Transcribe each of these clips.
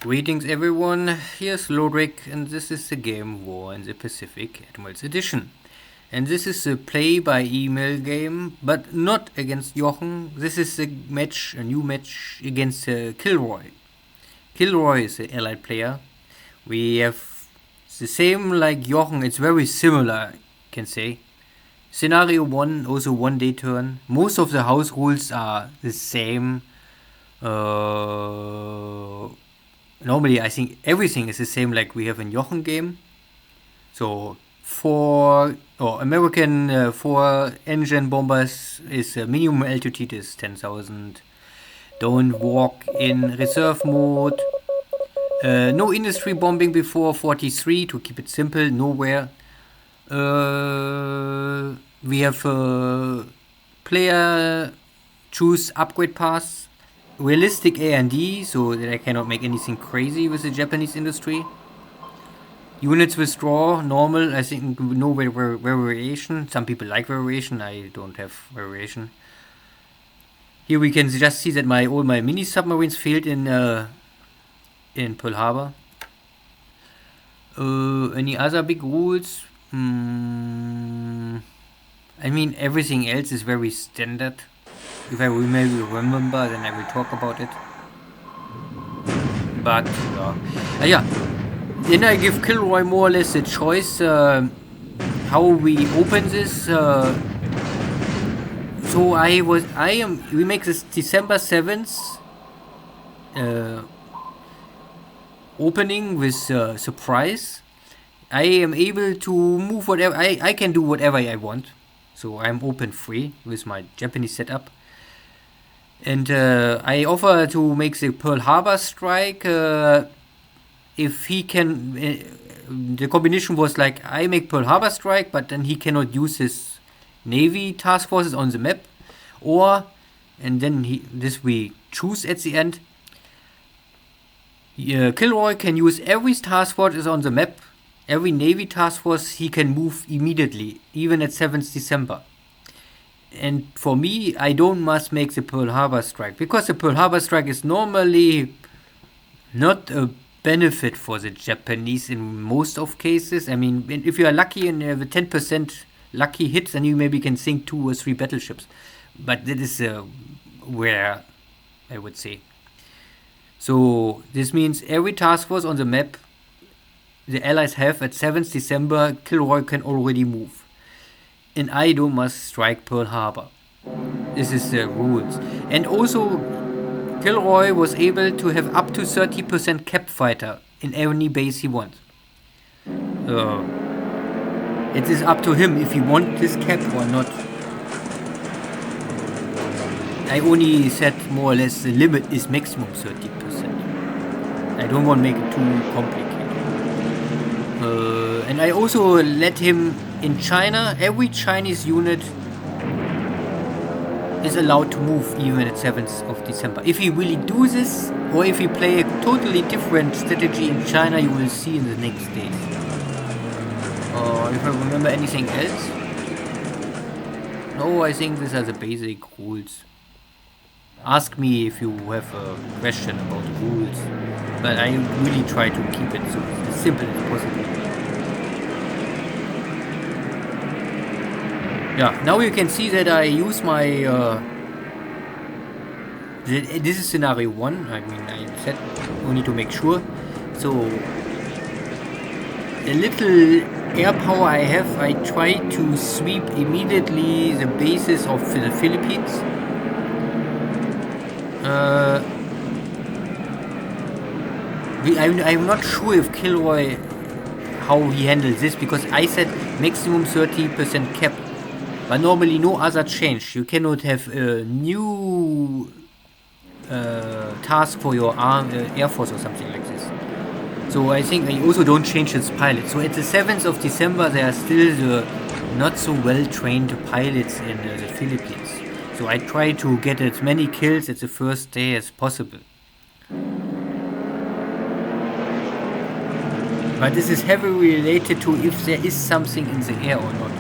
Greetings everyone, here's Lodrik and this is the game War in the Pacific Admirals Edition. And this is a play-by-email game, but not against Jochen. This is a new match against KilRoy. KilRoy is the allied player. We have the same like Jochen, it's very similar, I can say. Scenario 1, also 1-day turn. Most of the house rules are the same. Normally I think everything is the same like we have in Jochen game. So American 4 engine bombers is minimum altitude is 10,000. Don't walk in reserve mode. No industry bombing before 43 to keep it simple, nowhere. We have player choose upgrade paths. Realistic A&D, so that I cannot make anything crazy with the Japanese industry. Units withdraw, normal, I think no variation. Some people like variation, I don't have variation. Here we can just see that all my mini submarines failed in Pearl Harbor. Any other big rules? I mean, everything else is very standard. If I remember, then I will talk about it. But, yeah. Then I give KilRoy more or less a choice how we open this. We make this December 7th opening with surprise. I am able to move whatever, I can do whatever I want. So I'm open free with my Japanese setup. And I offer to make the Pearl Harbor strike. If he can, the combination was like I make Pearl Harbor strike, but then he cannot use his Navy task forces on the map, and then this we choose at the end. KilRoy can use every task force is on the map, every Navy task force he can move immediately, even at 7th December. And for me, I don't must make the Pearl Harbor strike, because the Pearl Harbor strike is normally not a benefit for the Japanese in most of cases. I mean, if you are lucky and have a 10% lucky hit, then you maybe can sink 2 or 3 battleships. But that is rare, I would say. So this means every task force on the map the Allies have at 7th December, KilRoy can already move. And I don't must strike Pearl Harbor. This is the rules. And also, KilRoy was able to have up to 30% cap fighter in any base he wants. It is up to him if he wants this cap or not. I only said more or less the limit is maximum 30%. I don't want to make it too complicated. And I also let him in China, every Chinese unit is allowed to move even at 7th of December. If he really do this, or if he play a totally different strategy in China, you will see in the next days. If I remember anything else? No, I think these are the basic rules. Ask me if you have a question about the rules, but I really try to keep it so simple as possible. Yeah, now you can see that I use my this is scenario 1, I mean I said only to make sure. So the little air power I have, I try to sweep immediately the bases of the Philippines. I'm not sure if KilRoy how he handles this, because I said maximum 30% cap. But normally no other change. You cannot have a new task for your Air Force or something like this. So I think I also don't change its pilots. So at the 7th of December there are still the not so well trained pilots in the Philippines. So I try to get as many kills at the first day as possible. But this is heavily related to if there is something in the air or not.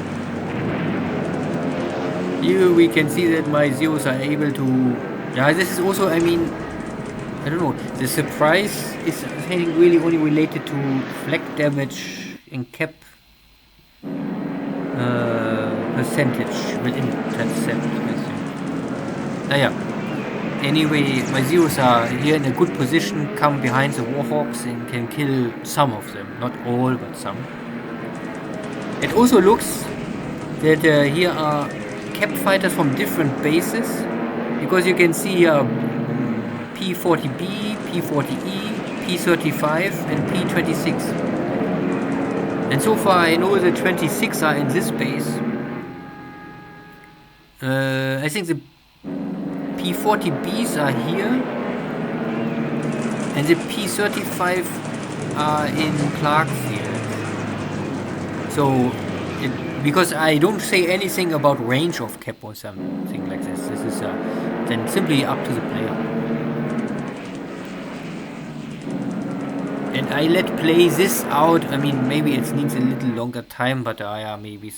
Here we can see that my Zeros are able to... Yeah, this is also, I mean, I don't know. The surprise is, I think, really only related to flag damage and cap percentage will intercept, I think. Yeah. Anyway, my zeros are here in a good position, come behind the Warhawks and can kill some of them. Not all, but some. It also looks that here are cap fighters from different bases, because you can see here P40B, P40E, P35 and P26. And so far I know the 26 are in this base. I think the P40Bs are here and the P35 are in Clarkfield. So because I don't say anything about range of cap or something like this. This is then simply up to the player. And I let play this out. I mean, maybe it needs a little longer time, but maybe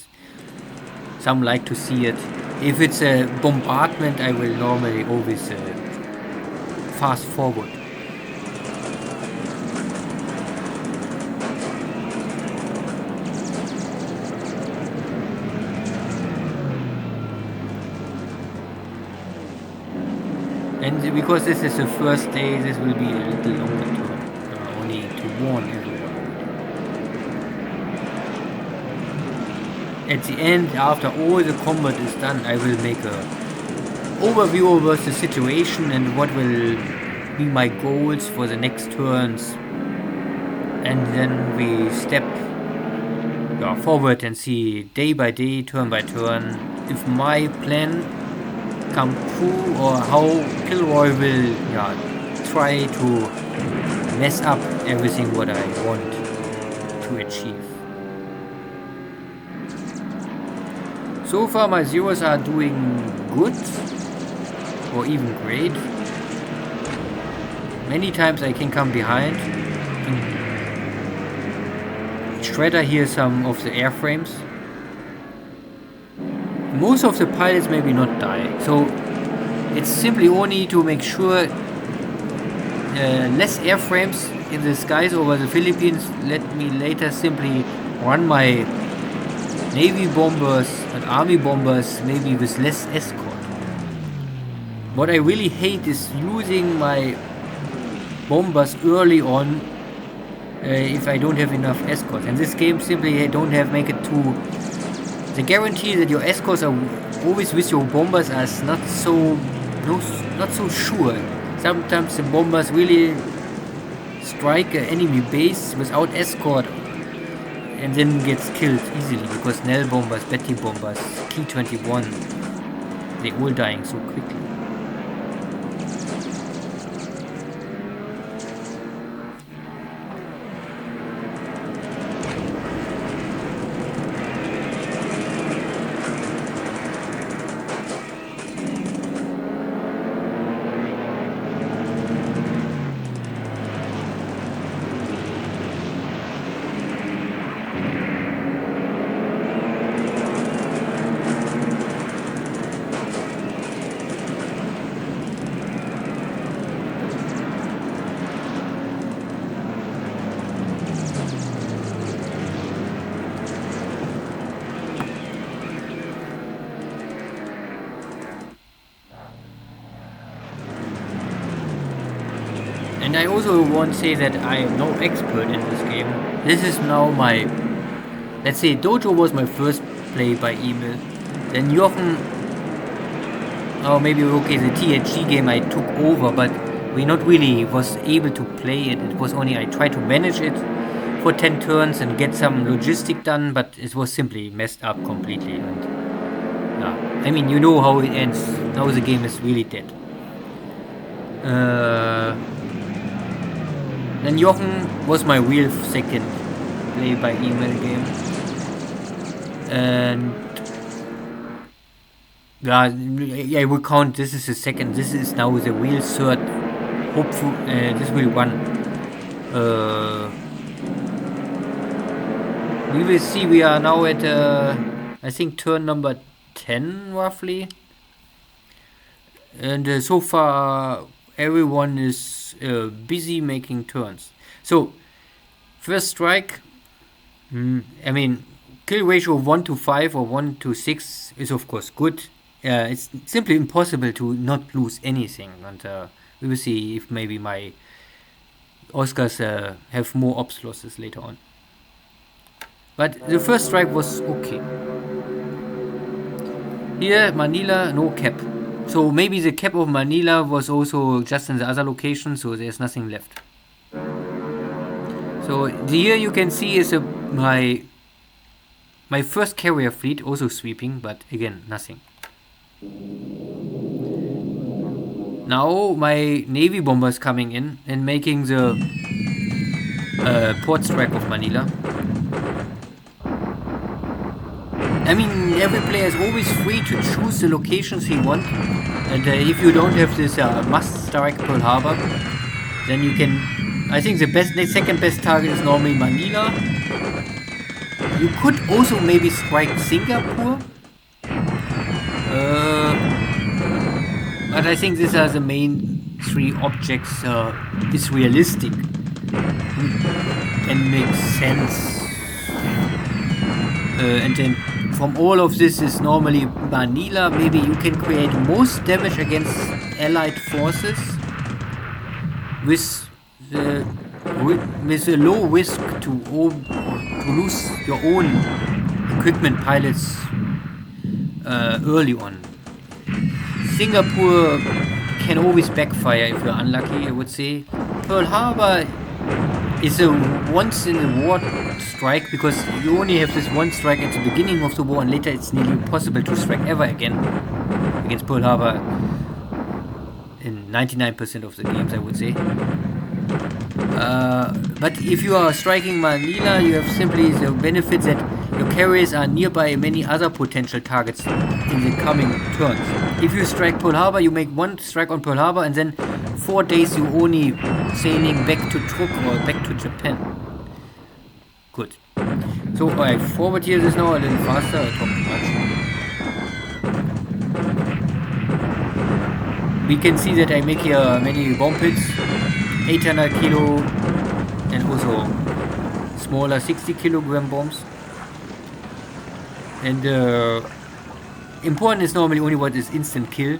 some like to see it. If it's a bombardment, I will normally always fast forward. And because this is the first day, this will be a little longer turn, only to warn everyone. At the end, after all the combat is done, I will make a overview of the situation and what will be my goals for the next turns. And then we step forward and see day by day, turn by turn, if my plan come true or how KilRoy will try to mess up everything what I want to achieve. So far my zeros are doing good or even great. Many times I can come behind and shredder here some of the airframes. Most of the pilots maybe not die, so it's simply only to make sure less airframes in the skies over the Philippines. Let me later simply run my Navy bombers and Army bombers maybe with less escort. What I really hate is using my bombers early on if I don't have enough escorts. And this game simply I don't make it too. The guarantee that your escorts are always with your bombers is not so sure. Sometimes the bombers really strike an enemy base without escort and then gets killed easily because Nell bombers, Betty bombers, T-21, they all dying so quickly. And I also won't say that I am no expert in this game. This is now my, let's say Dojo was my first play by email. Then Jochen, maybe okay, the THG game I took over, but we not really was able to play it. It was only I tried to manage it for 10 turns and get some logistic done, but it was simply messed up completely. And I mean, you know how it ends. Now the game is really dead. Then Jochen was my real second play by email game. And I will count this is the second. This is now the real third. Hopefully this will run. We will see. We are now at I think turn number 10 roughly. And so far everyone is busy making turns. So, first strike, I mean, kill ratio of 1 to 5 or 1 to 6 is of course good. It's simply impossible to not lose anything, and we will see if maybe my Oscars have more ops losses later on. But the first strike was okay. Here, Manila, no cap. So maybe the cap of Manila was also just in the other location, so there's nothing left. So here you can see is my first carrier fleet also sweeping, but again, nothing. Now my Navy bombers coming in and making the port strike of Manila. I mean, every player is always free to choose the locations he wants, and if you don't have this must strike Pearl Harbor, then you can. I think the second best target is normally Manila. You could also maybe strike Singapore, but I think these are the main three objects. Is realistic and makes sense, and then. From all of this is normally Manila. Maybe you can create most damage against allied forces with a low risk to lose your own equipment pilots early on. Singapore can always backfire if you're unlucky, I would say. Pearl Harbor is a once in a war strike because you only have this one strike at the beginning of the war, and later it's nearly impossible to strike ever again against Pearl Harbor in 99% of the games, I would say. But if you are striking Manila, you have simply the benefit that your carriers are nearby many other potential targets in the coming turns. If you strike Pearl Harbor, you make one strike on Pearl Harbor, and then 4 days you only sailing back to Truk or back to Japan. Good. So I forward here this now a little faster. I talk too much. We can see that I make here many bomb pits, 800 kilo, and also smaller 60 kilogram bombs. And important is normally only what is instant kill,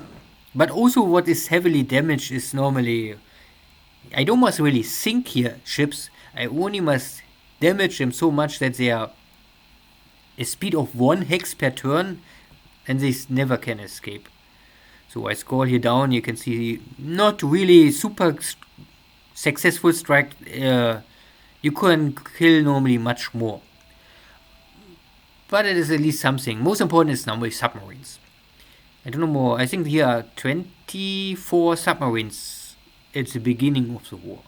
but also what is heavily damaged is normally. I don't must really sink here ships. I only must damage them so much that they are a speed of 1 hex per turn, and they never can escape. So I scroll here down. You can see not really super successful strike. You can kill normally much more, but it is at least something. Most important is normally submarines. I don't know more. I think here are 24 submarines at the beginning of the war.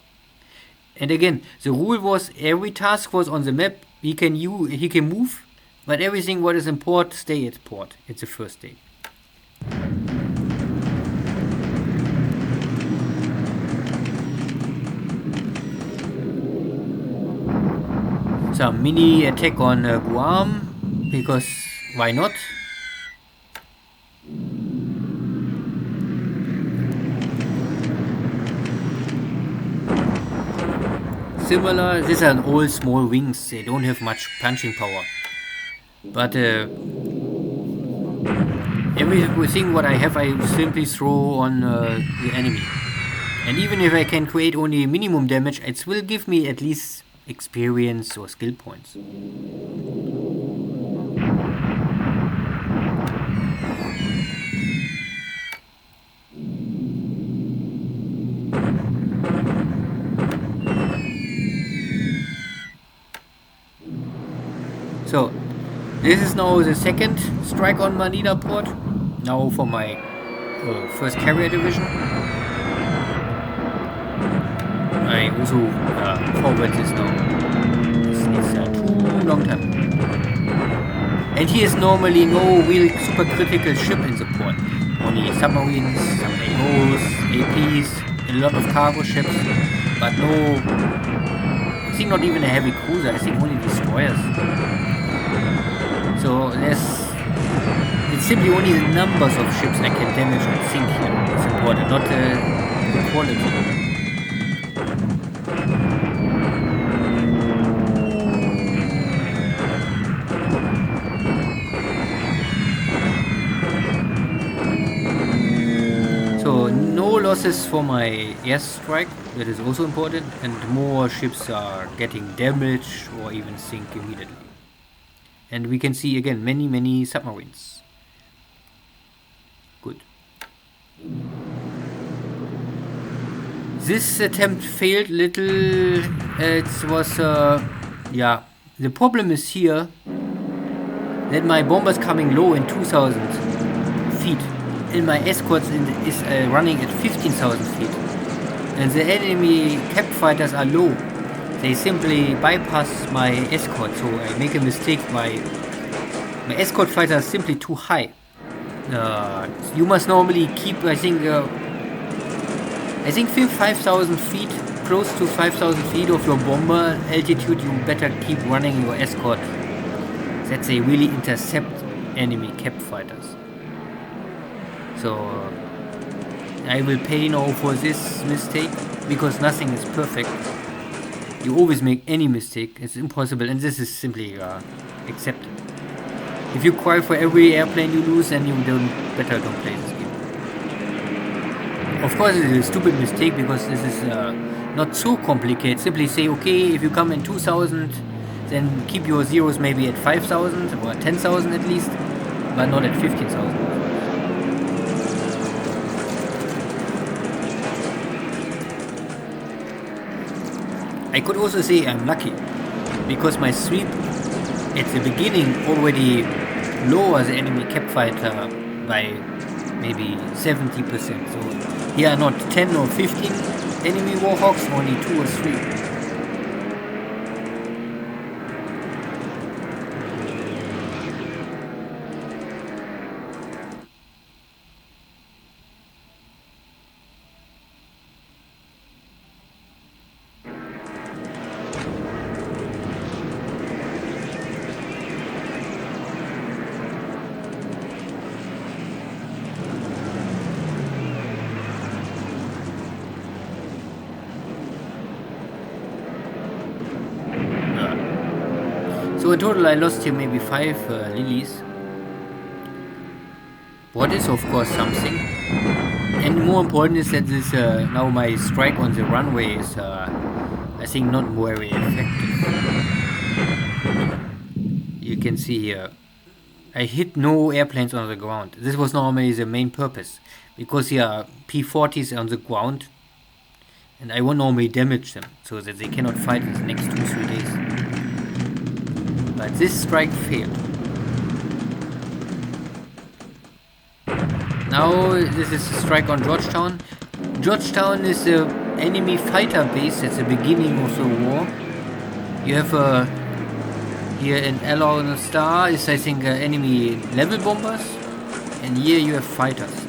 And again, the rule was every task force on the map he can move, but everything what is in port stay at port. It's the first day. Some mini attack on Guam, because why not? Similar, these are all small wings, they don't have much punching power. But everything what I have I simply throw on the enemy. And even if I can create only minimum damage, it will give me at least experience or skill points. So, this is now the second strike on Manila port. Now for my first carrier division. I also forward this now. This is too long time. And here is normally no real super critical ship in the port. Only submarines, some AOs, APs, a lot of cargo ships, but no. I think not even a heavy cruiser. I think only destroyers. So it's simply only the numbers of ships I can damage and sink here. It's important, not quality. So no losses for my airstrike, that is also important, and more ships are getting damaged or even sink immediately. And we can see again many submarines. Good. This attempt failed little. It was yeah. The problem is here that my bomber's coming low in 2,000 feet, and my escorts is running at 15,000 feet, and the enemy cap fighters are low. They simply bypass my escort, so I make a mistake. My escort fighter is simply too high. You must normally keep, I think 5,000 feet, close to 5,000 feet of your bomber altitude. You better keep running your escort, that they really intercept enemy cap fighters. So I will pay now for this mistake, because nothing is perfect. You always make any mistake, it's impossible, and this is simply accepted. If you cry for every airplane you lose, then you better don't play this game. Of course, it is a stupid mistake, because this is not so complicated. Simply say, okay, if you come in 2,000, then keep your zeros maybe at 5,000 or 10,000 at least, but not at 15,000. I could also say I'm lucky, because my sweep at the beginning already lowers the enemy cap fighter by maybe 70%. So here are not 10 or 15 enemy Warhawks, only 2 or 3. So in total I lost here maybe 5 lilies. What is of course something. And more important is that this now my strike on the runway is I think not very effective. You can see here I hit no airplanes on the ground. This was normally the main purpose, because here are P-40s on the ground and I won't normally damage them so that they cannot fight in the next 2-3 days. But this strike failed. Now this is a strike on Georgetown. Georgetown is the enemy fighter base at the beginning of the war. You have here in Alon Star is I think enemy level bombers, and here you have fighters.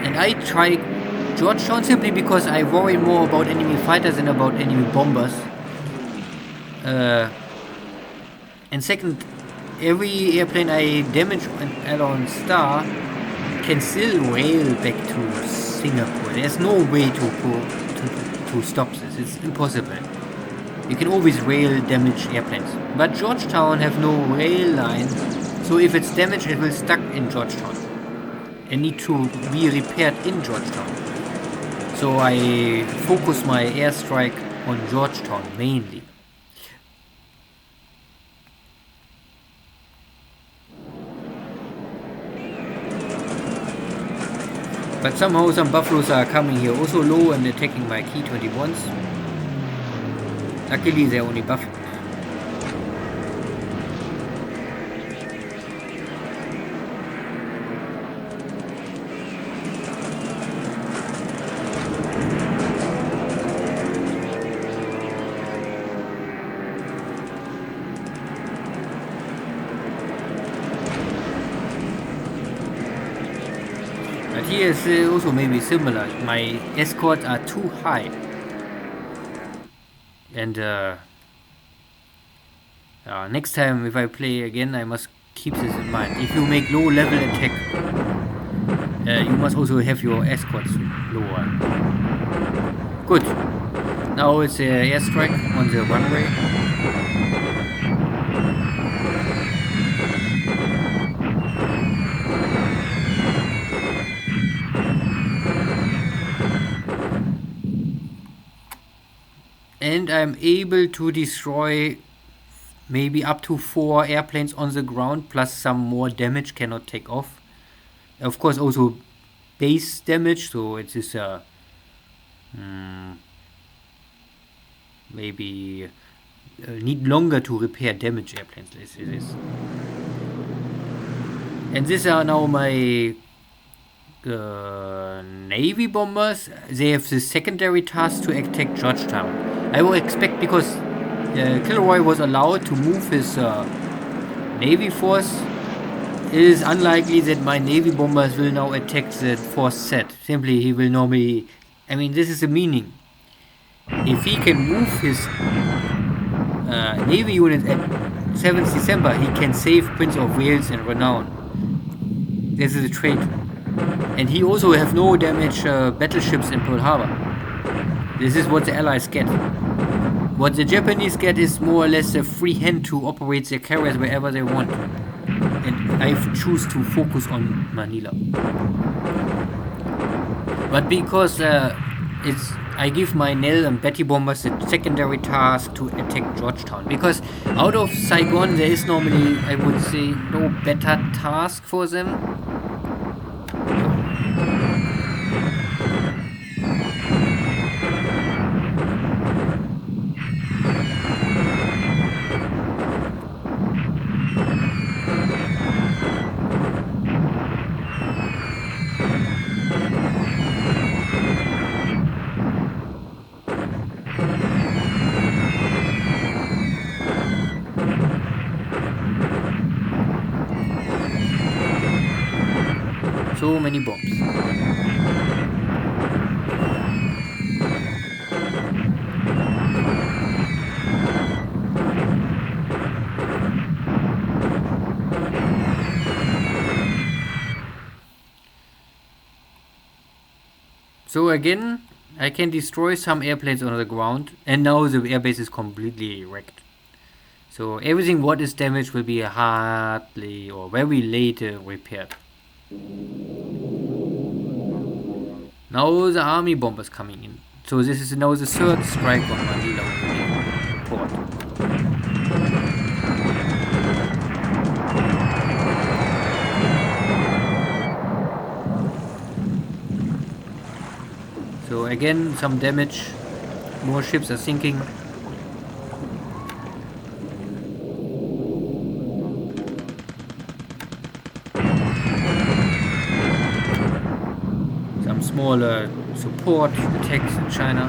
And I try Georgetown simply because I worry more about enemy fighters than about enemy bombers. And second, every airplane I damage on Alon Star can still rail back to Singapore. There's no way to stop this. It's impossible. You can always rail damage airplanes. But Georgetown have no rail line, so if it's damaged it will stuck in Georgetown and need to be repaired in Georgetown. So I focus my airstrike on Georgetown mainly. But somehow some buffaloes are coming here also low and attacking my Ki-21s. Luckily they're only buffaloes. But here is also maybe similar. My escorts are too high. And next time if I play again I must keep this in mind. If you make low level attack, You must also have your escorts lower. Good. Now it's an airstrike on the runway. And I'm able to destroy maybe up to 4 airplanes on the ground, plus some more damage cannot take off. Of course, also base damage, so it is maybe need longer to repair damaged airplanes. Let's say this. And these are now my Navy bombers. They have the secondary task to attack Georgetown. I will expect, because KilRoy was allowed to move his Navy force, it is unlikely that my Navy bombers will now attack the force set. Simply, he will normally... I mean, this is the meaning. If he can move his Navy unit at 7th December, he can save Prince of Wales and Renown. This is a trait. And he also have no damage battleships in Pearl Harbor. This is what the Allies get. What the Japanese get is more or less a free hand to operate their carriers wherever they want. And I choose to focus on Manila. But because I give my Nell and Betty bombers the secondary task to attack Georgetown. Because out of Saigon there is normally, I would say, no better task for them. So many bombs. So again, I can destroy some airplanes on the ground, and now the airbase is completely wrecked. So everything what is damaged will be hardly or very late repaired. Now the army bombers coming in. So this is now the third strike on Manila port. So again, some damage. More ships are sinking. Smaller support attacks in China.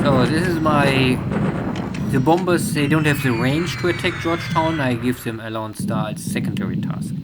So this is the bombers, they don't have the range to attack Georgetown. I give them Alon Stahl's secondary task.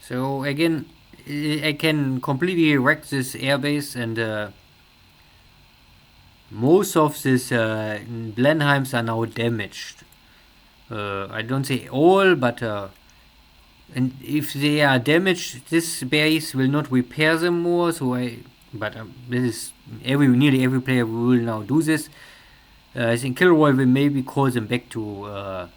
So again, I can completely wreck this airbase, and most of these Blenheims are now damaged. I don't say all, but and if they are damaged, this base will not repair them more. So this is nearly every player will now do this. I think KilRoy will maybe call them back to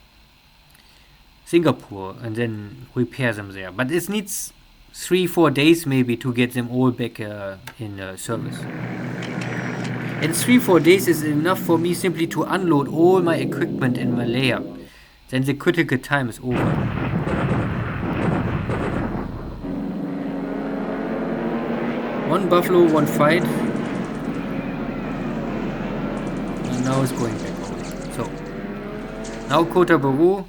Singapore and then repair them there. But it needs 3-4 days maybe to get them all back in service. And 3-4 days is enough for me simply to unload all my equipment in Malaya. Then the critical time is over. One buffalo, one fight. And now it's going back. So, now Kota Baru.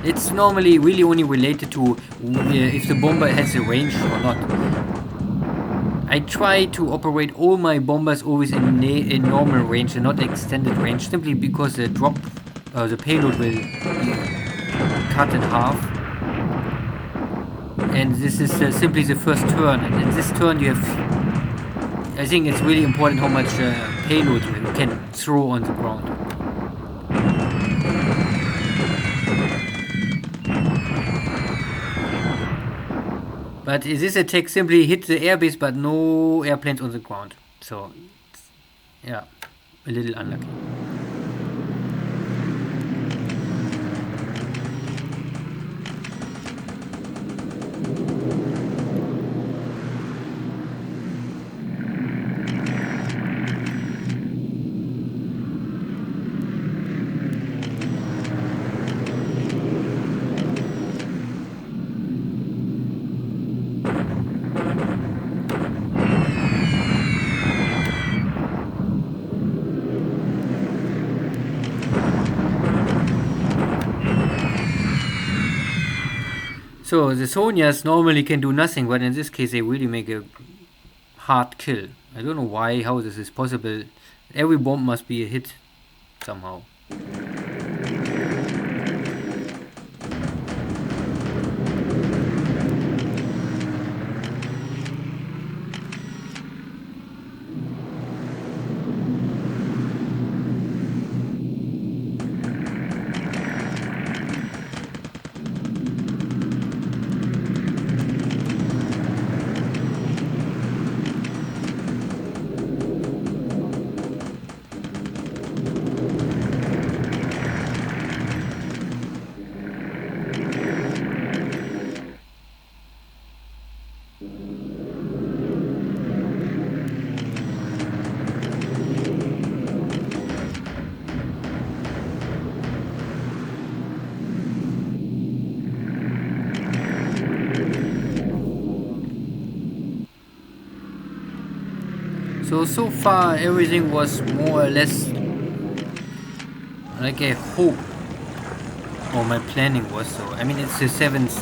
It's normally really only related to if the bomber has a range or not. I try to operate all my bombers always in normal range and not extended range, simply because the the payload will be cut in half. And this is simply the first turn. And in this turn you have, I think it's really important how much payload you can throw on the ground. But this attack simply hit the airbase, but no airplanes on the ground. So, yeah, a little unlucky. So the Sonias normally can do nothing, but in this case they really make a hard kill. I don't know how this is possible. Every bomb must be a hit somehow. So far everything was more or less like I hope, or my planning was so. I mean, it's the 7th,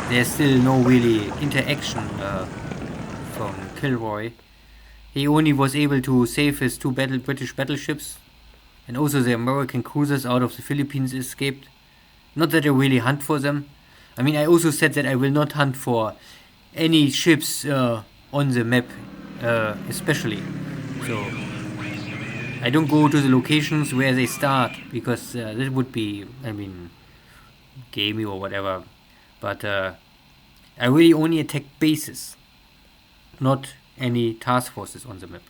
there's still no really interaction from KilRoy. He only was able to save his 2 British battleships, and also the American cruisers out of the Philippines escaped. Not that I really hunt for them. I mean, I also said that I will not hunt for any ships on the map, especially. So I don't go to the locations where they start, because that would be, I mean, gamey or whatever. But I really only attack bases, not any task forces on the map.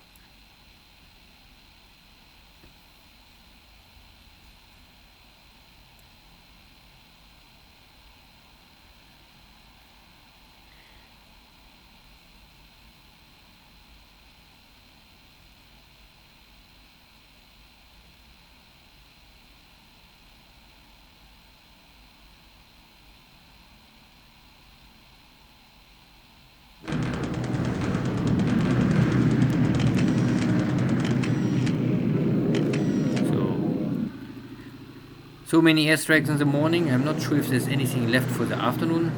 So many airstrikes in the morning. I'm not sure if there's anything left for the afternoon.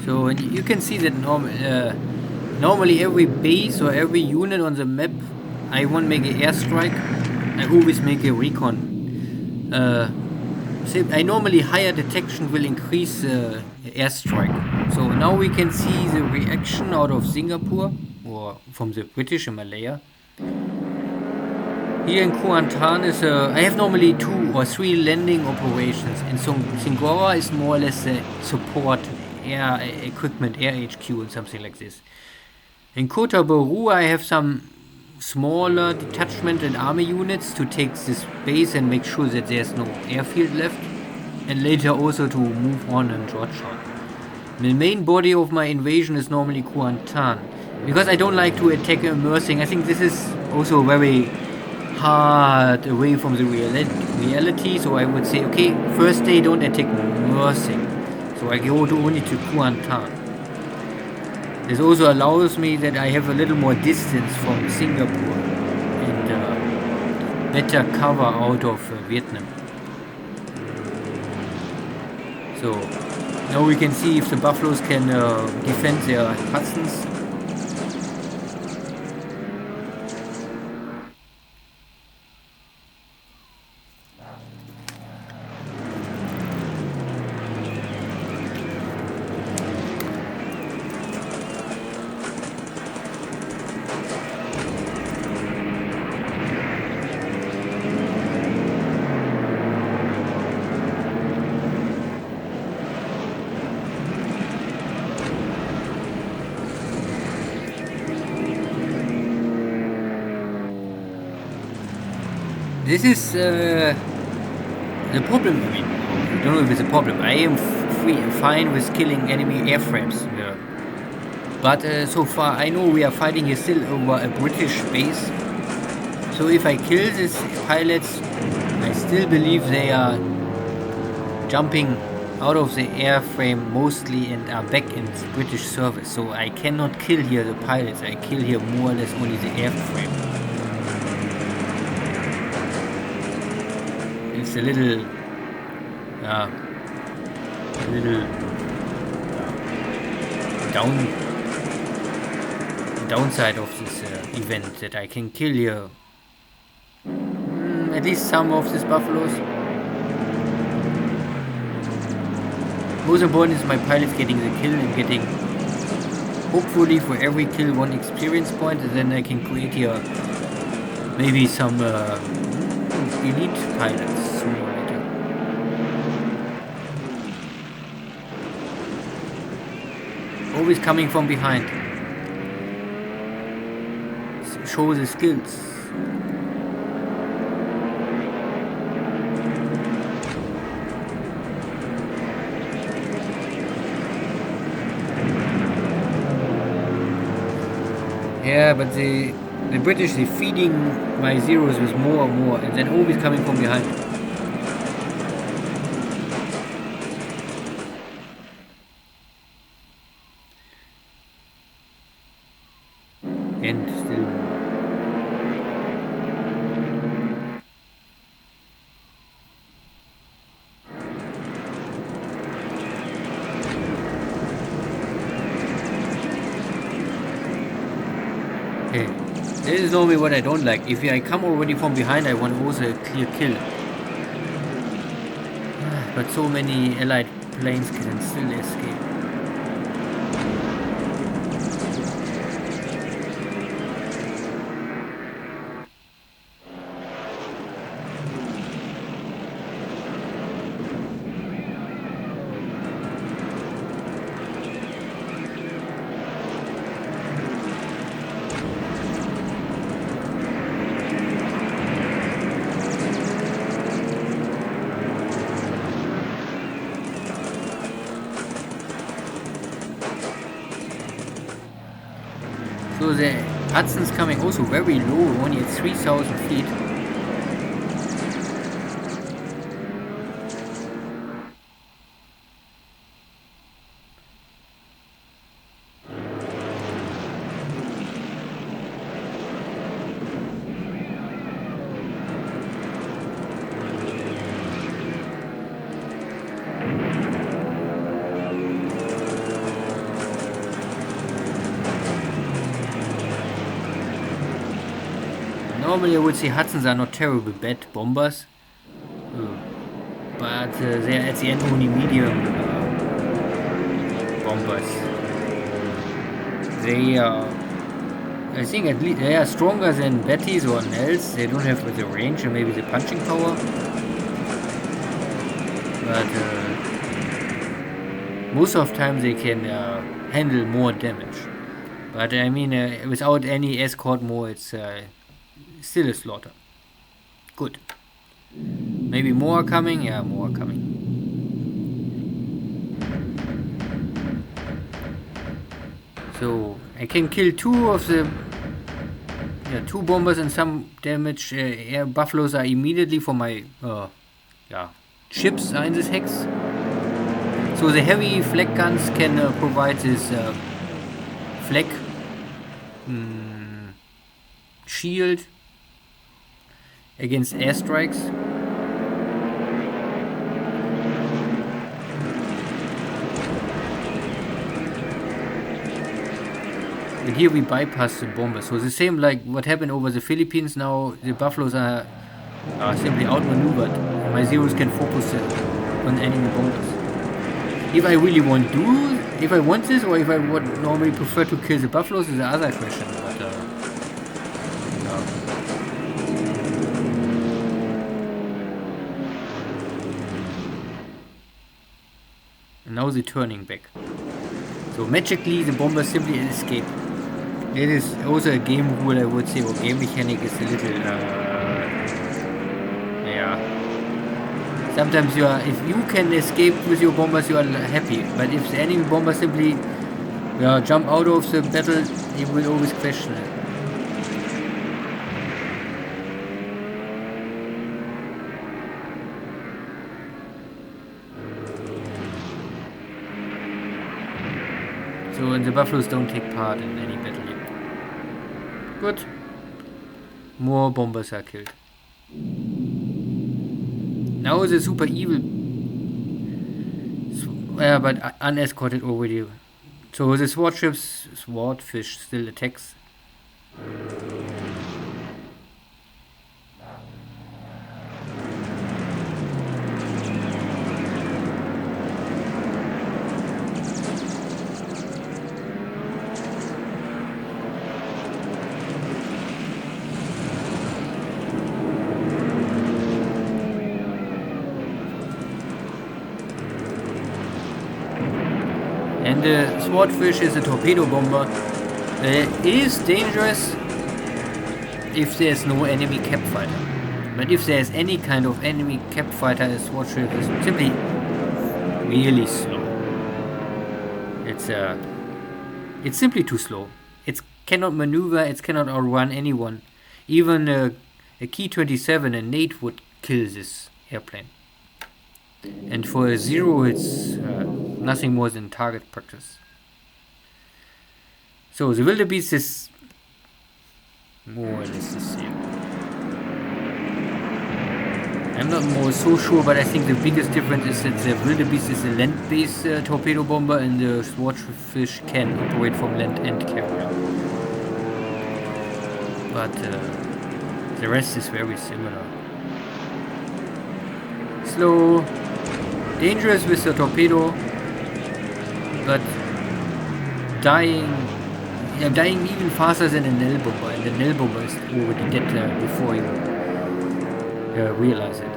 So and you can see that normally every base or every unit on the map, I won't make an airstrike. I always make a recon. I normally higher detection will increase airstrike. So now we can see the reaction out of Singapore or from the British in Malaya. Here in Kuantan is I have normally 2 or 3 landing operations, and so Singora is more or less a support air equipment, air HQ and something like this. In Kota Baru I have some smaller detachment and army units to take this base and make sure that there's no airfield left, and later also to move on in Georgetown. The main body of my invasion is normally Kuantan, because I don't like to attack immersing. I think this is also very hard away from the reality, so I would say, okay, first day don't attack immersing. So I go only to Kuantan. This also allows me that I have a little more distance from Singapore and better cover out of Vietnam. So now we can see if the buffaloes can defend their Hudsons. This is the problem. I mean, I don't know if it's a problem. I am fine with killing enemy airframes. But so far, I know we are fighting here still over a British base. So if I kill these pilots, I still believe they are jumping out of the airframe mostly and are back in British service. So I cannot kill here the pilots. I kill here more or less only the airframe. It's a little downside of this event, that I can kill here at least some of these buffaloes. Most important is my pilots getting the kill and getting, hopefully for every kill, 1 experience point, and then I can create here maybe some elite pilots sooner or later. Always coming from behind. Show the skills. Yeah, but the British, they feeding my zeros with more and more, and then always coming from behind. And still. Okay. This is normally what I don't like. If I come already from behind, I want also a clear kill. But so many allied planes can still escape. So the Hudson's coming also very low, only at 3,000 feet. normally I would say Hudsons are not terribly bad bombers, but they're at the end only medium bombers. They are, I think at least they are stronger than Bettys or Nels. They don't have the range and maybe the punching power, but most of the time they can handle more damage. But I mean, without any escort more, it's still a slaughter. Good. Maybe more coming? Yeah, more coming. So I can kill two of the two bombers and some damage. Air buffaloes are immediately for my ships are in this hex. So the heavy flak guns can provide this flak shield against airstrikes. And here we bypass the bombers. So the same like what happened over the Philippines. Now the buffaloes are simply outmaneuvered. My Zeros can focus on enemy bombers. If I really want this, or if I would normally prefer to kill the buffaloes is the other question. But and now the turning back. So magically the bombers simply escape. It is also a game rule, I would say, or game mechanic is a little Sometimes if you can escape with your bombers, you are happy. But if the enemy bomber simply jump out of the battle, you will always question it. So and the buffaloes don't take part in any battle yet. Good. More bombers are killed. Now the super evil, but unescorted already. So the swordfish still attacks. And the swordfish is a torpedo bomber. It is dangerous if there's no enemy cap fighter. But if there's any kind of enemy cap fighter, a swordfish is simply really slow. It's simply too slow. It cannot maneuver, it cannot outrun anyone. Even a Ki-27 and Nate would kill this airplane. And for a Zero, it's nothing more than target practice. So the wildebeest is more or less the same. I'm not so sure, but I think the biggest difference is that the wildebeest is a land-based torpedo bomber, and the swordfish can operate from land and carrier. But the rest is very similar. Slow. Dangerous with the torpedo, but dying even faster than a Nell bomber, and the Nell bomber is already dead before you realize it.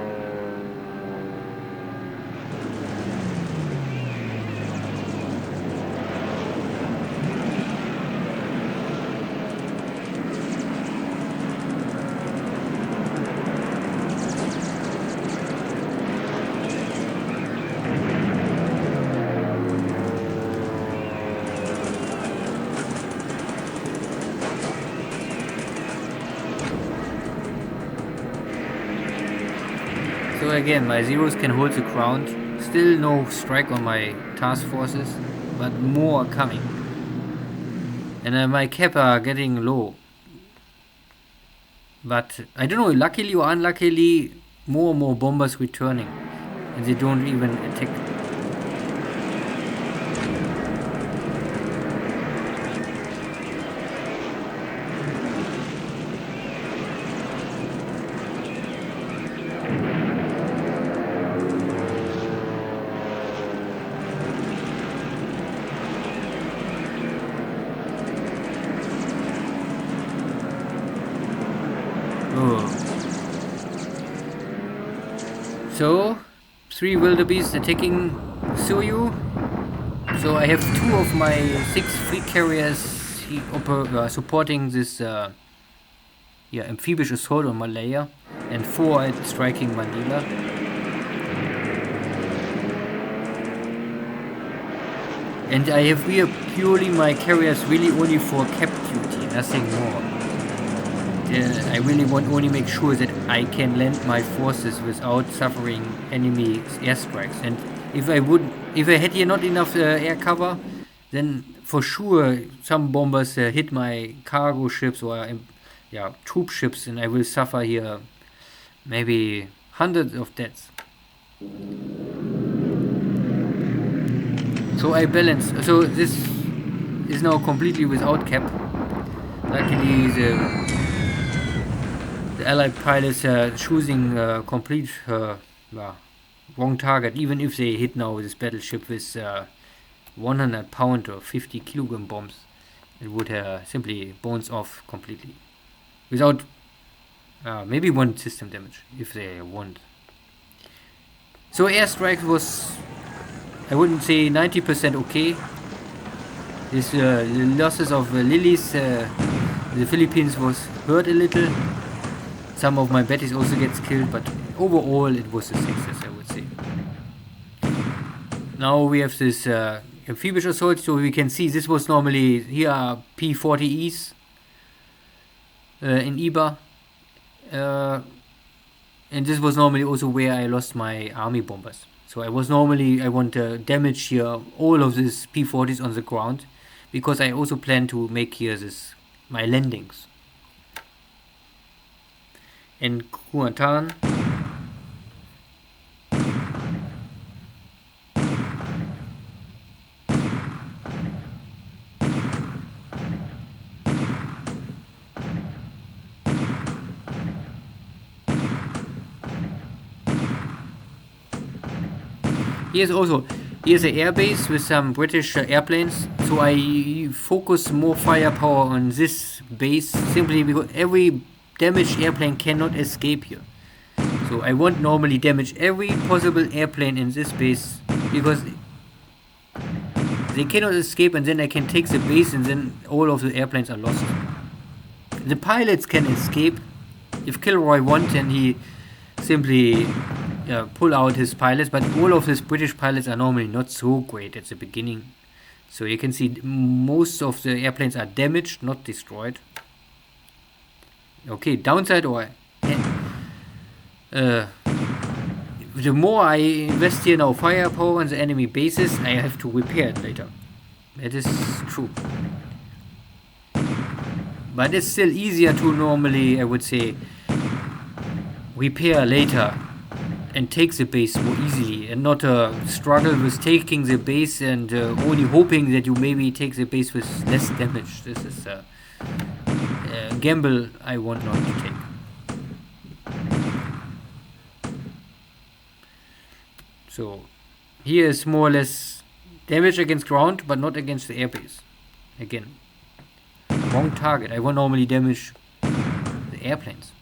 So again, my Zeros can hold the ground. Still no strike on my task forces, but more are coming. And my cap are getting low. But I don't know, luckily or unluckily, more and more bombers returning. And they don't even attack. 3 wildebeest attacking Suryu. So I have 2 of my 6 fleet carriers supporting this amphibious assault on Malaya, and 4 at striking Manila. And I have here purely my carriers really only for cap duty, nothing more. I really want only make sure that I can land my forces without suffering enemy airstrikes. And if I had here not enough air cover, then for sure some bombers hit my cargo ships or troop ships, and I will suffer here maybe hundreds of deaths. So I balance. So this is now completely without cap. Luckily the allied pilots are choosing complete wrong target, even if they hit now this battleship with 100 pound or 50 kilogram bombs. It would simply bounce off completely without maybe 1 system damage if they want. So airstrike was, I wouldn't say 90% okay. This the losses of Lilies, the Philippines was hurt a little. Some of my baddies also gets killed, but overall it was a success, I would say. Now we have this amphibious assault, so we can see this was normally, here are P-40Es in Iba. And this was normally also where I lost my army bombers. So I want to damage here all of these P-40s on the ground, because I also plan to make here my landings. In Kuantan, here's an airbase with some British airplanes, so I focus more firepower on this base simply because every damaged airplane cannot escape here. So I won't normally damage every possible airplane in this base, because they cannot escape, and then I can take the base and then all of the airplanes are lost. The pilots can escape. If KilRoy wants, and he simply pull out his pilots, but all of his British pilots are normally not so great at the beginning. So you can see most of the airplanes are damaged, not destroyed. Okay, downside or the more I invest here now firepower on the enemy bases, I have to repair it later. That is true. But it's still easier to normally, I would say, repair later and take the base more easily, and not struggle with taking the base and only hoping that you maybe take the base with less damage. This is a gamble I want not to take. So here is more or less damage against ground, but not against the airbase. Again, wrong target. I want normally damage the airplanes.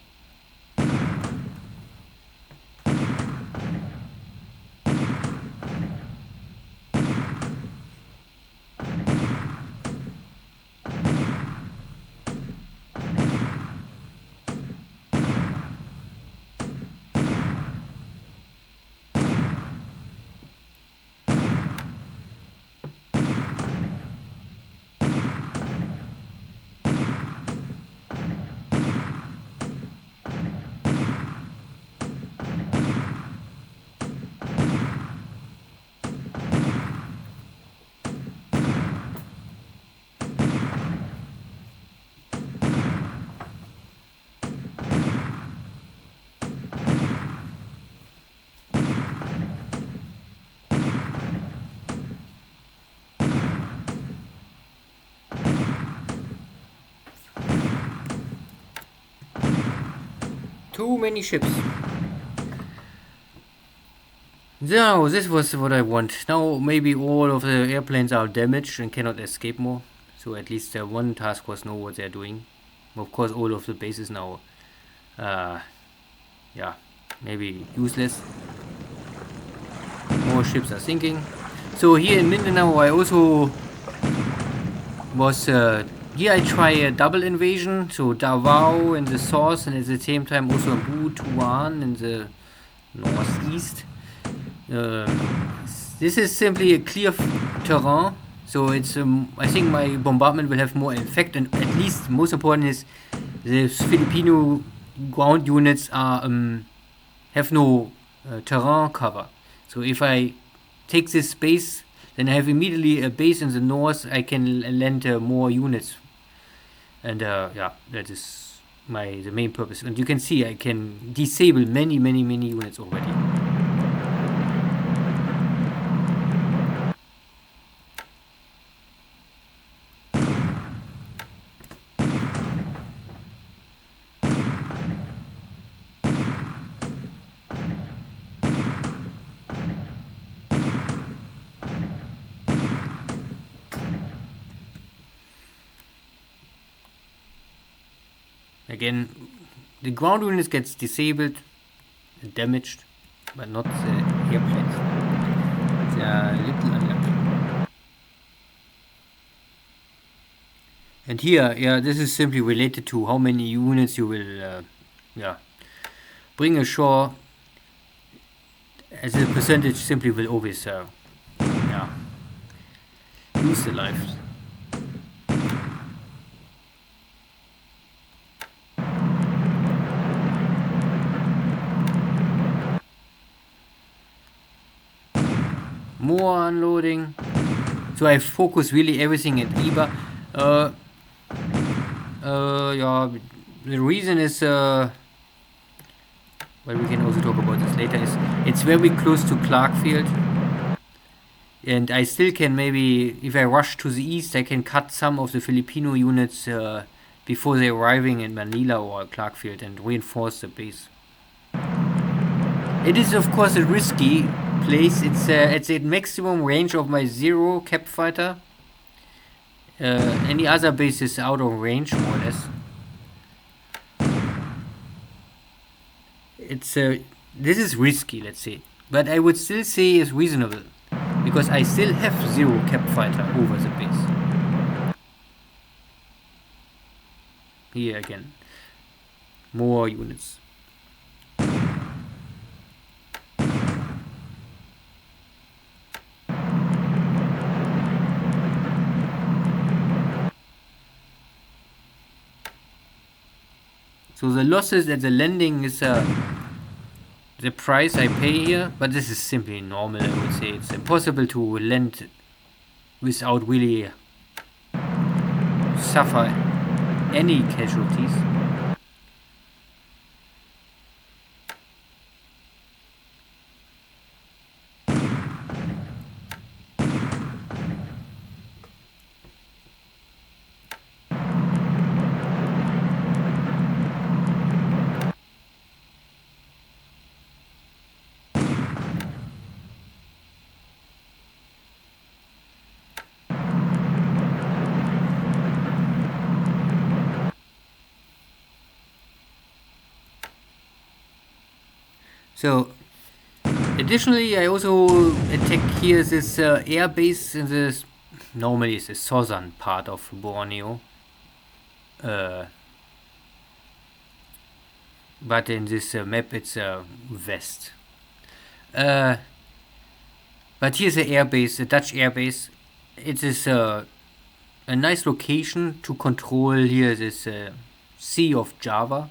Too many ships. Now, this was what I want. Now, maybe all of the airplanes are damaged and cannot escape more. So at least one task force know what they're doing. Of course, all of the bases now, maybe useless. more ships are sinking. So here in Mindanao I also was here I try a double invasion, so Davao in the south and at the same time also Butuan in the northeast. This is simply a clear terrain, so it's I think my bombardment will have more effect, and at least most important is the Filipino ground units are have no terrain cover. So if I take this base, then I have immediately a base in the north. I can land more units, and yeah, that is the main purpose. And you can see I can disable many units already. Again, the ground units gets disabled and damaged, but not the airplanes. They are a little unlucky. And here, yeah, this is simply related to how many units you will, bring ashore. As a percentage, simply will always, lose the lives. More unloading. So I focus really everything at Iba. Yeah, the reason is, well, we can also talk about this later, is it's very close to Clarkfield. And I still can maybe, if I rush to the east, I can cut some of the Filipino units before they're arriving in Manila or Clarkfield and reinforce the base. It is of course a risky place. It's at maximum range of my 0 cap fighter. Any other base is out of range, more or less. It's this is risky, let's say, but I would still say it's reasonable because I still have 0 cap fighter over the base. Here again, more units. So the losses at the landing is the price I pay here, but this is simply normal, I would say. It's impossible to land without really suffer any casualties. So, additionally, I also attack here this air base in this, normally it's the southern part of Borneo. But in this map it's west. But here's the air base, the Dutch air base. It is a nice location to control here this Sea of Java.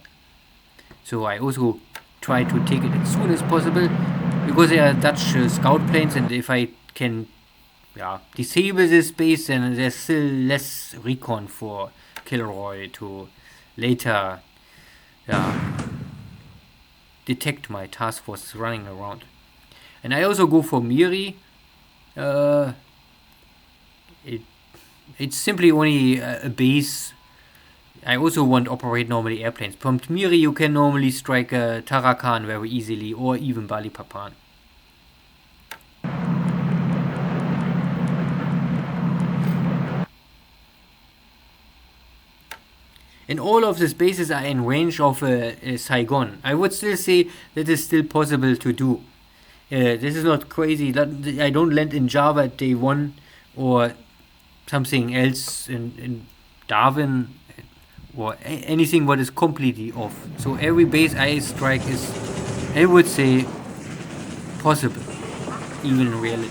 So I also try to take it as soon as possible because they are Dutch scout planes, and if I can disable this base, then there's still less recon for KilRoy to later detect my task force running around. And I also go for Miri. It's simply only a base. I also want to operate normally airplanes. From Miri you can normally strike Tarakan very easily, or even Balikpapan. And all of these bases are in range of Saigon. I would still say that is still possible to do. This is not crazy. I don't land in Java at day 1 or something else in Darwin or anything what is completely off. So every base I strike is, I would say, possible, even in reality.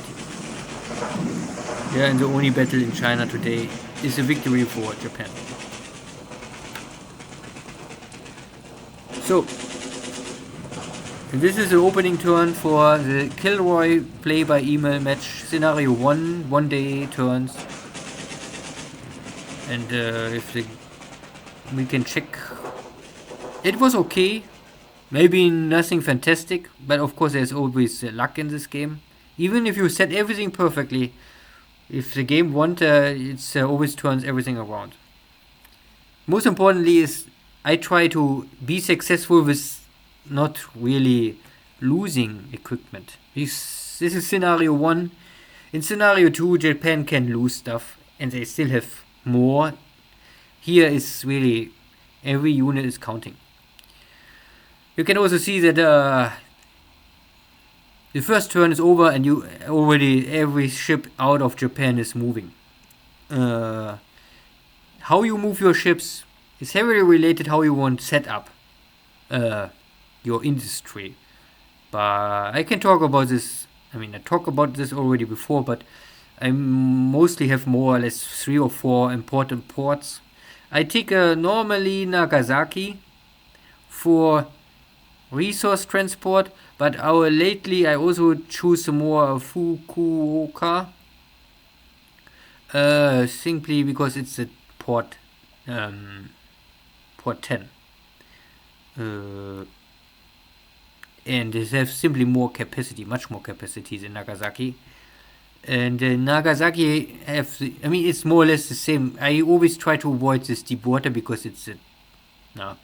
Yeah, and the only battle in China today is a victory for Japan. So, this is the opening turn for the KilRoy play by email match scenario 1, 1 day turns. And we can check. It was okay. Maybe nothing fantastic, but of course there's always luck in this game. Even if you set everything perfectly, if the game wants, it always turns everything around. Most importantly is I try to be successful with not really losing equipment. This is scenario 1. In scenario 2, Japan can lose stuff and they still have more. Here is really every unit is counting. You can also see that the first turn is over and you already every ship out of Japan is moving. How you move your ships is heavily related how you want to set up your industry. But I can talk about this. I mean, I talked about this already before, but I mostly have more or less 3 or 4 important ports. I take normally Nagasaki for resource transport, but lately I also choose more Fukuoka, simply because it's a port 10, and they have simply more capacity, much more capacity than Nagasaki. And Nagasaki it's more or less the same. I always try to avoid this deep water because I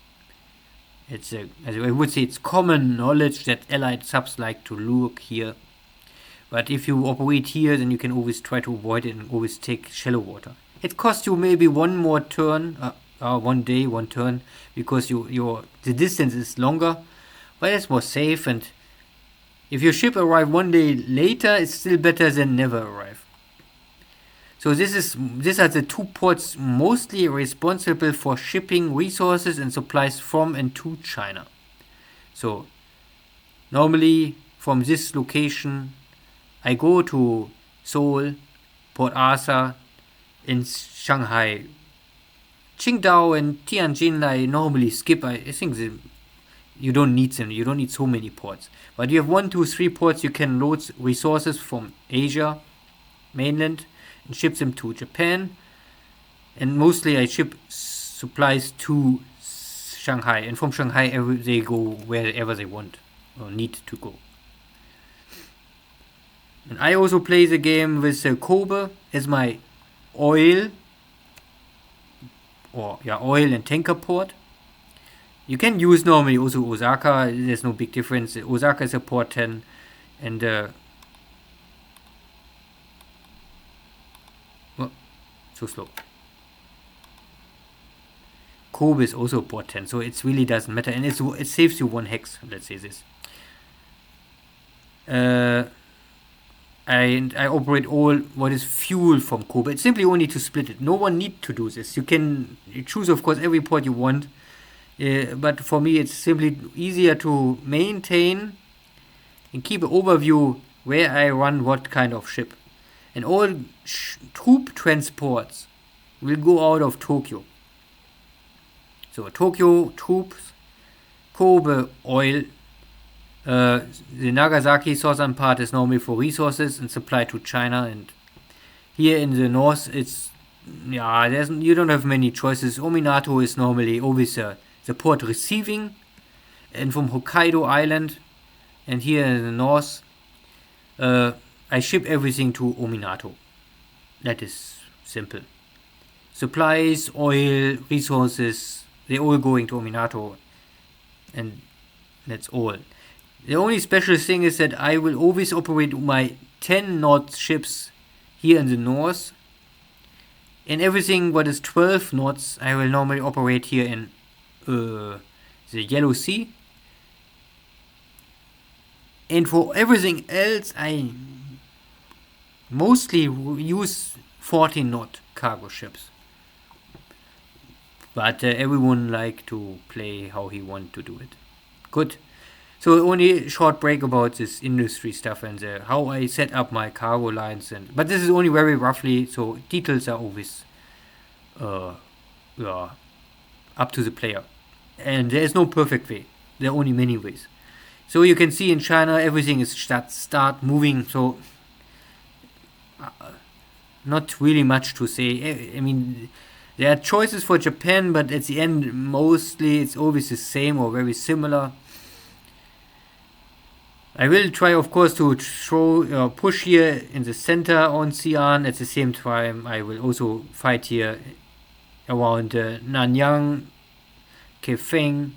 would say it's common knowledge that allied subs like to look here. But if you operate here, then you can always try to avoid it and always take shallow water. It costs you maybe one more turn, 1 day, 1 turn, because the distance is longer, but it's more safe. And if your ship arrives 1 day later, it's still better than never arrive. So these are the 2 ports mostly responsible for shipping resources and supplies from and to China. So normally from this location I go to Seoul, Port Arthur, in Shanghai. Qingdao and Tianjin I normally skip. I think you don't need them. You don't need so many ports. But you have 1, 2, 3 ports you can load resources from Asia, mainland, and ship them to Japan. And mostly I ship supplies to Shanghai. And from Shanghai they go wherever they want or need to go. And I also play the game with Kobe as my oil and tanker port. You can use normally also Osaka. There's no big difference. Osaka is a port 10, and so slow. Kobe is also port 10, so it really doesn't matter, and it saves you 1 hex. Let's say this. I operate all what is fuel from Kobe. It's simply only to split it. No one need to do this. You choose, of course, every port you want. But for me, it's simply easier to maintain and keep an overview where I run what kind of ship. And all troop transports will go out of Tokyo. So Tokyo troops, Kobe oil. The Nagasaki southern part is normally for resources and supply to China, and here in the north you don't have many choices. Ominato is normally always the port receiving, and from Hokkaido Island, and here in the north I ship everything to Ominato. That is simple. Supplies, oil, resources, they're all going to Ominato, and that's all. The only special thing is that I will always operate my 10 knot ships here in the north, and everything what is 12 knots I will normally operate here in the Yellow Sea. And for everything else, I mostly use 14 knot cargo ships. But everyone like to play how he want to do it. Good. So only a short break about this industry stuff and how I set up my cargo lines. But this is only very roughly, so details are always up to the player. And there is no perfect way. There are only many ways. So you can see in China everything is start moving. So not really much to say. I mean, there are choices for Japan, but at the end, mostly it's always the same or very similar. I will try, of course, to throw push here in the center on Xi'an. At the same time, I will also fight here around Nanyang, Kaifeng,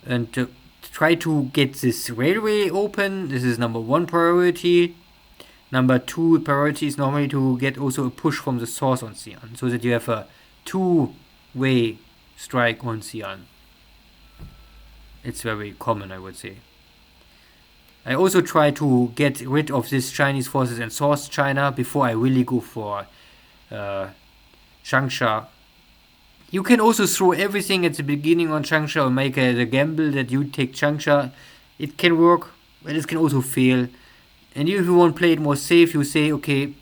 and try to get this railway open. This is number one priority. Number two priority is normally to get also a push from the source on Xi'an, so that you have a two-way strike on Xi'an. It's very common, I would say. I also try to get rid of these Chinese forces in South China before I really go for Changsha. You can also throw everything at the beginning on Changsha or make the gamble that you take Changsha. It can work, but it can also fail. And if you want to play it more safe, you say, okay,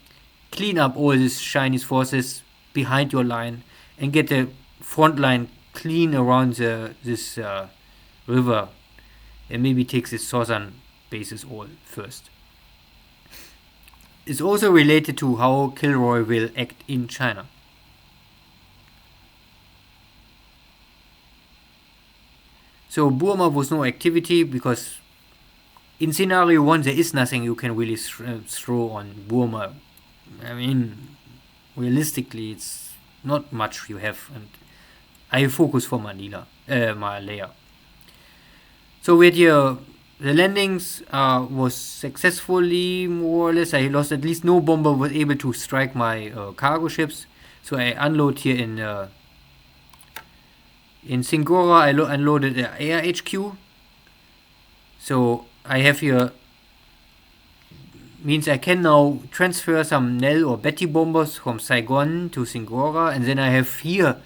clean up all these Chinese forces behind your line and get the front line clean around this river, and maybe take the southern bases all first. It's also related to how KilRoy will act in China. So Burma was no activity because in scenario 1 there is nothing you can really throw on Burma. I mean, realistically it's not much you have, and I focus for Malaya. So with the landings was successfully, more or less. I lost at least no bomber was able to strike my cargo ships. So I unload here in Singora. I unloaded the air HQ. So I have here, means I can now transfer some Nell or Betty bombers from Saigon to Singora, and then I have here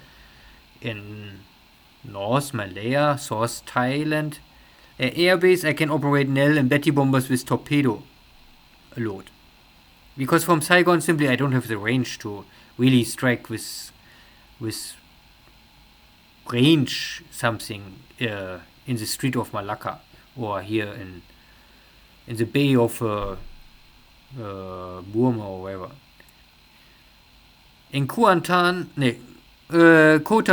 in North Malaya, South Thailand, airbase. I can operate Nell and Betty bombers with torpedo load, because from Saigon simply I don't have the range to really strike with range something in the Strait of Malacca or here in the Bay of Burma or wherever. In Kota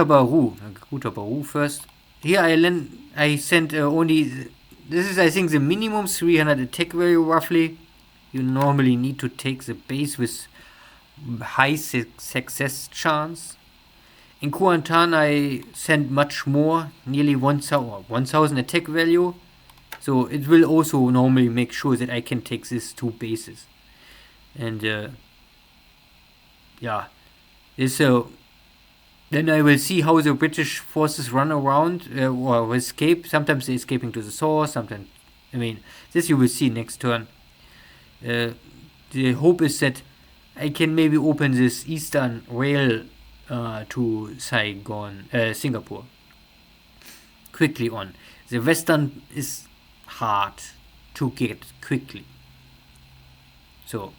Baru first. Here I sent only, this is I think the minimum 300 attack value roughly. You normally need to take the base with high success chance. In Kuantan I sent much more, nearly 1000 attack value. So it will also normally make sure that I can take these two bases. And then I will see how the British forces run around or escape. Sometimes they're escaping to the source, sometimes, I mean, this you will see next turn. The hope is that I can maybe open this eastern rail to Singapore quickly on. The western is hard to get quickly. So,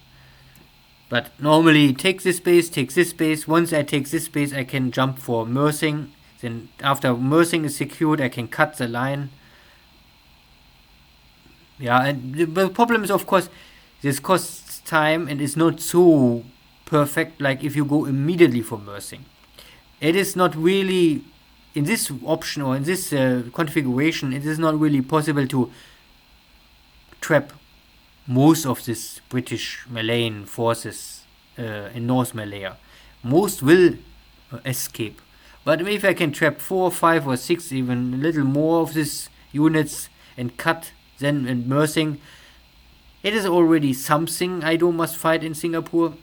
but normally take this base. Once I take this base, I can jump for Mersing. Then after Mersing is secured, I can cut the line. Yeah, and the problem is, of course, this costs time and is not so perfect like if you go immediately for Mersing. It is not really, in this option or in this configuration, it is not really possible to trap most of this British Malayan forces in North Malaya. Most will escape. But if I can trap 4, 5 or 6, even a little more of these units and cut then in Mersing, it is already something I must fight in Singapore.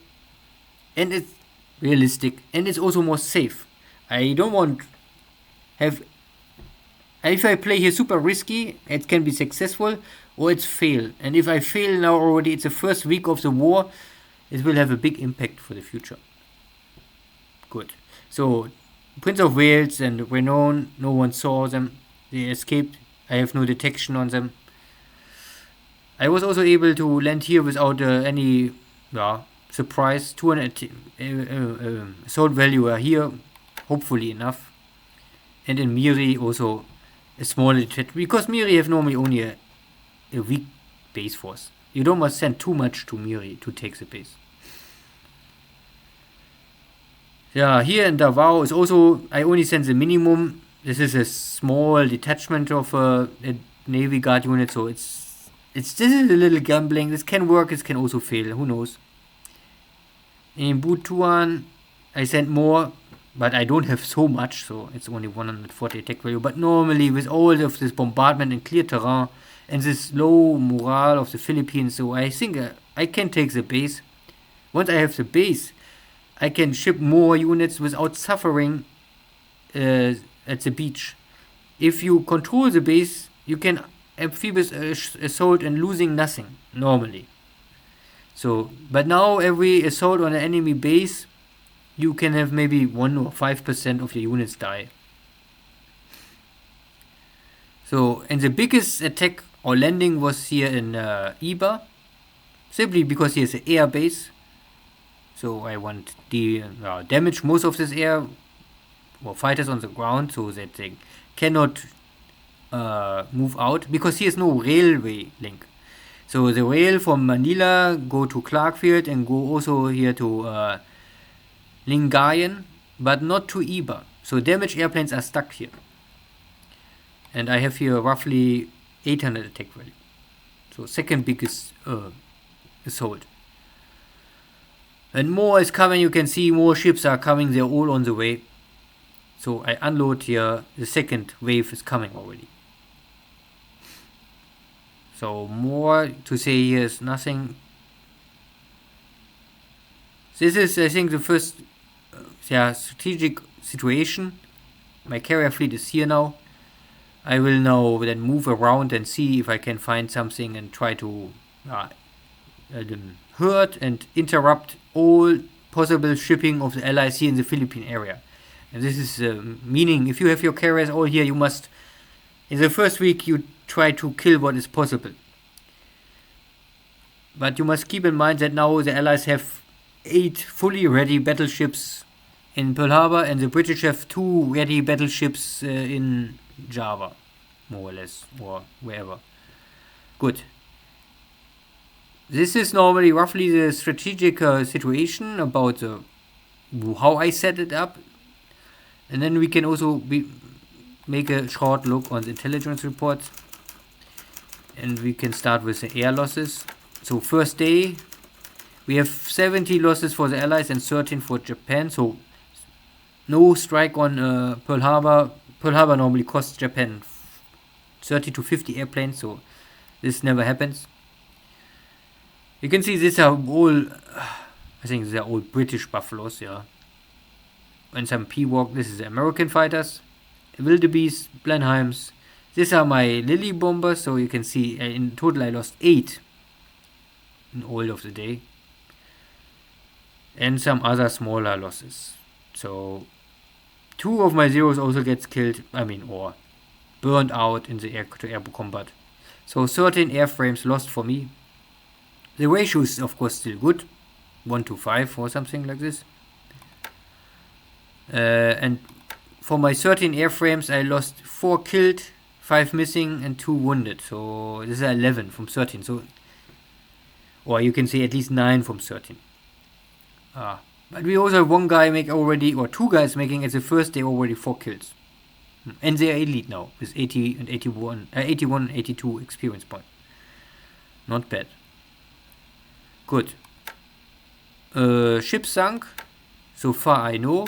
And it's realistic and it's also more safe. I don't want have If I play here super risky, it can be successful or it's fail. And if I fail now already, it's the first week of the war, it will have a big impact for the future. Good. So, Prince of Wales and Renown, no one saw them. They escaped. I have no detection on them. I was also able to land here without any surprise. 200 assault value are here, hopefully enough. And in Miri also a small detachment, because Miri have normally only a weak base force. You don't must send too much to Miri to take the base. Yeah, here in Davao is also, I only send the minimum. This is a small detachment of a Navy Guard unit, so this is a little gambling. This can work, this can also fail, who knows. In Butuan, I sent more, but I don't have so much, so it's only 140 attack value. But normally, with all of this bombardment and clear terrain, and this low morale of the Philippines, so I think I can take the base. Once I have the base, I can ship more units without suffering at the beach. If you control the base, you can amphibious assault and losing nothing, normally. So, but now every assault on an enemy base, you can have maybe 1 or 5% of your units die. So, and the biggest attack or landing was here in Iba, simply because here's an air base. So I want to damage most of this air or fighters on the ground so that they cannot move out, because here's no railway link. So the rail from Manila go to Clarkfield and go also here to Lingayen, but not to Iba. So damaged airplanes are stuck here. And I have here roughly 800 attack value. So second biggest assault. And more is coming, you can see more ships are coming, they're all on the way. So I unload here, the second wave is coming already. So more to say here is nothing. This is, I think, the first strategic situation. My carrier fleet is here now. I will now then move around and see if I can find something and try to hurt and interrupt all possible shipping of the allies here in the Philippine area. And this is meaning, if you have your carriers all here, you must, in the first week, you try to kill what is possible. But you must keep in mind that now the allies have 8 fully ready battleships in Pearl Harbor, and the British have 2 ready battleships in Java, more or less, or wherever. Good. This is normally roughly the strategic situation about how I set it up. And then we can also make a short look on the intelligence report. And we can start with the air losses. So first day, we have 70 losses for the Allies and 13 for Japan. So no strike on Pearl Harbor. Pearl Harbor normally costs Japan 30 to 50 airplanes, so this never happens. You can see these are all, I think these are all British Buffaloes, yeah. And some P-Walk, this is the American fighters. Wildebeest, Blenheims. These are my Lily bombers, so you can see in total I lost 8 in all of the day. And some other smaller losses. So 2 of my Zeros also gets killed, or burned out in the air-to-air combat. So 13 airframes lost for me. The ratio is of course still good, 1-5 or something like this. And for my 13 airframes I lost 4 killed, 5 missing and 2 wounded. So this is 11 from 13. So, or you can say at least 9 from 13. But we also have 1 guy make already, or 2 guys making at the first day already 4 kills. And they are elite now with 80 and 81 and 82 experience point. Not bad. Good. Ship sunk. So far I know.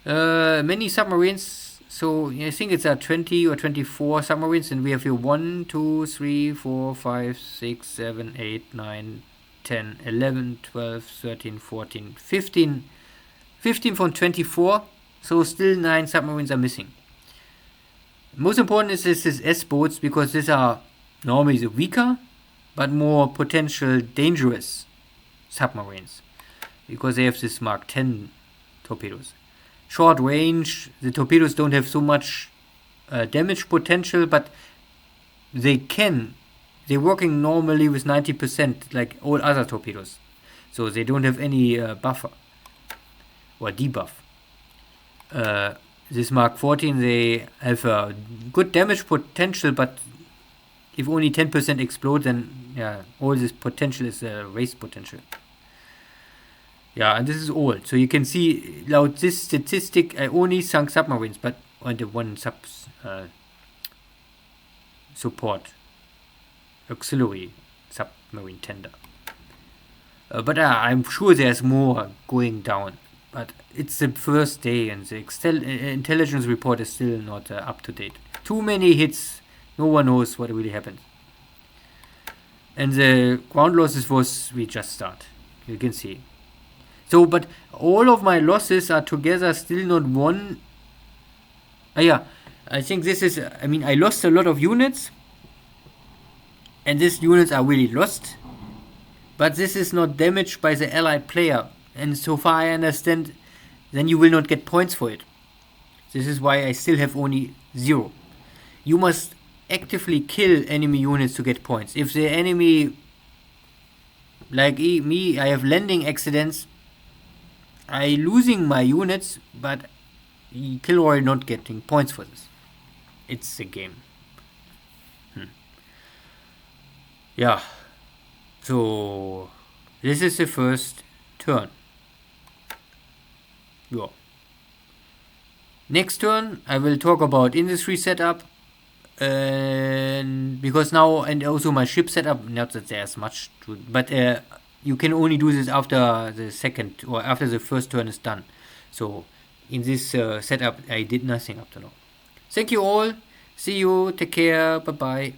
Many submarines. So I think it's 20 or 24 submarines, and we have here 1, 2, 3, 4, 5, 6, 7, 8, 9, 10, 11, 12, 13, 14, 15. 15 from 24. So still 9 submarines are missing. Most important is this S-boats, because these are normally the weaker but more potential dangerous submarines, because they have this Mark 10 torpedoes. Short range, the torpedoes don't have so much damage potential, but they're working normally with 90% like all other torpedoes, so they don't have any buffer or debuff. This Mark 14, they have a good damage potential, but if only 10% explode, then yeah, all this potential is waste potential. Yeah, and this is old, so you can see laut this statistic I only sunk submarines, but on the one support auxiliary submarine tender. But I'm sure there's more going down. But it's the first day, and the intelligence report is still not up to date. Too many hits. No one knows what really happened. And the ground losses we just start. You can see. So, but all of my losses are together still not one. Yeah, I think this is. I mean, I lost a lot of units, and these units are really lost. But this is not damaged by the allied player. And so far I understand, then you will not get points for it. This is why I still have only 0. You must actively kill enemy units to get points. If the enemy, like me, I have landing accidents, I losing my units, but KilRoy not getting points for this. It's the game. Yeah. So this is the first turn. Yeah. Next turn I will talk about industry setup, and because now, and also my ship setup, not that there's much to, but you can only do this after the second or after the first turn is done. So in this setup I did nothing up to now. Thank you all. See you. Take care. Bye bye.